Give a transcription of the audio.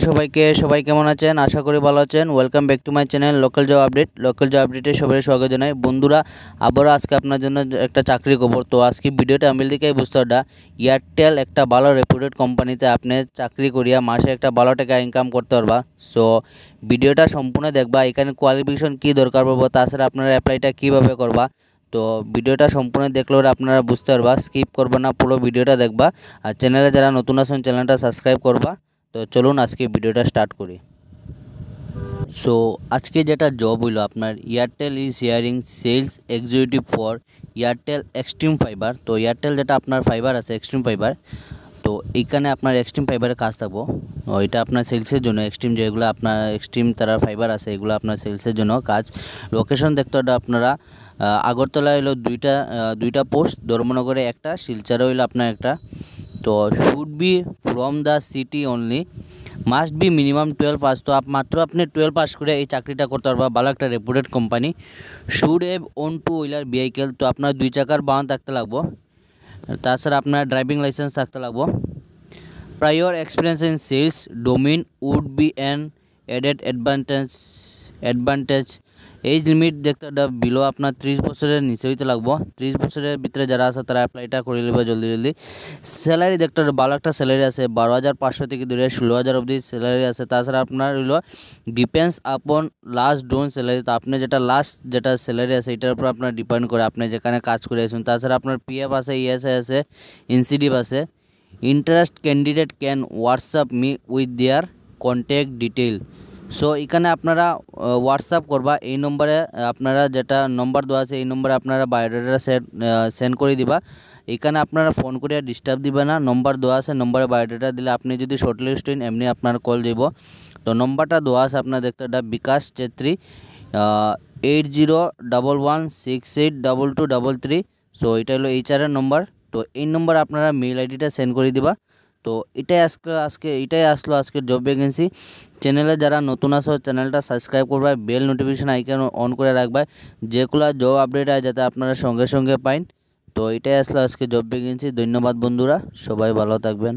সবাই কেমন আছেন? আশা করি ভালো আছেন। Welcome back to my channel local job আপডেটে সবাই স্বাগত জানাই। বন্ধুরা, আবারও আজকে আপনার জন্য একটা চাকরি খবর। তো আজকে ভিডিওটা আমি দিকেই বুঝতে পারটা এয়ারটেল একটা ভালো রেপুটেড কোম্পানিতে আপনি চাকরি করিয়া মাসে একটা ভালো টাকা ইনকাম করতে পারবা। সো ভিডিওটা সম্পূর্ণ দেখবা, এখানে কোয়ালিফিকেশন কী দরকার পড়বো, তাছাড়া আপনারা অ্যাপ্লাইটা কীভাবে করবা। তো ভিডিওটা সম্পূর্ণ দেখলে আপনারা বুঝতে পারবা, স্কিপ করবে না, পুরো ভিডিওটা দেখবা। আর চ্যানেলে যারা নতুন আছেন চ্যানেলটা সাবস্ক্রাইব করবা। তো চলুন আজকে ভিডিওটা স্টার্ট করি। সো আজকে যেটা জব হইলো আপনার Airtel is hiring sales executive for Airtel extreme fibre. তো এয়ারটেল যেটা আপনার ফাইবার আছে এক্সট্রিম ফাইবার, তো এইখানে আপনার এক্সট্রিম ফাইবারের কাজ থাকবো। এটা আপনার সেলসের জন্য এক্সট্রিম যেগুলো আপনার এক্সট্রিম তারা ফাইবার আছে এগুলো আপনার সেলসের জন্য কাজ। লোকেশন দেখতে হবে আপনারা আগরতলা হইলো দুইটা পোস্ট, ধর্মনগরে একটা, শিলচরে হইলো আপনার একটা। তো should be from the city only, must be minimum 12 pass. তো মাত্র আপনি 12 পাস করে এই চাকরিটা করতে পারবা, ভালো একটা রেপুটেড company. Should have won 2 wheeler vehicle, তো আপনার 2 চাকার বাহন থাকতে লাগবো। তাছাড়া আপনার ড্রাইভিং লাইসেন্স থাকতে লাগবো। Prior experience in sales domain would be an added advantage. Age limit দেখতে বিলো আপনার 30 বছরের নিচে হইতে লাগবো। 30 বছরের ভিতরে যারা আছে তারা অ্যাপ্লাইটা করে নেবে জলদি। স্যালারি দেখতে ভালো একটা স্যালারি আছে, 12,500 থেকে 16,000 অবধি স্যালারি আছে। তাছাড়া আপনার হইলো ডিপেন্ডস আপন লাস্ট ডোন স্যালারি, তো আপনি যেটা স্যালারি আছে এটার উপর আপনার ডিপেন্ড করে আপনি যেখানে কাজ করে আসুন। তাছাড়া আপনার পিএফ আছে, ইএসআই আছে, ইনসিডিভ আছে। Interest candidate can WhatsApp me with their contact detail. So এখানে আপনারা হোয়াটসঅ্যাপ করবা, এই নম্বরে আপনারা যেটা নম্বর দেওয়া আছে এই নম্বরে আপনারা বায়োডাটা সেন্ড করে দিবা। এখানে আপনারা ফোন করে ডিস্টার্ব দিবে না, নম্বর দেওয়া আছে, নম্বরে বায়োডাটা দিলে আপনি যদি শর্টলিস্ট হন এমনি আপনার কল দিব। তো নম্বরটা দেওয়া আছে আপনার দেখতে বিকাশ চেত্রী 8011682233। সো এটা হলো HR-এর নম্বর। তো এই নম্বরে আপনারা মেল আইডিটা সেন্ড করে দিবা। তো এটাই আসলো আজকের জব ভ্যাকেন্সি। চ্যানেলে যারা নতুন আসো চ্যানেলটা সাবস্ক্রাইব করবা, বেল নোটিফিকেশন আইকন অন করে রাখবা, যেগুলো জব আপডেট হয় যাতে আপনারা সঙ্গে সঙ্গে পাইন। তো এটাই আসলো আজকে জব ভ্যাকেন্সি। ধন্যবাদ বন্ধুরা, সবাই ভালো থাকবেন।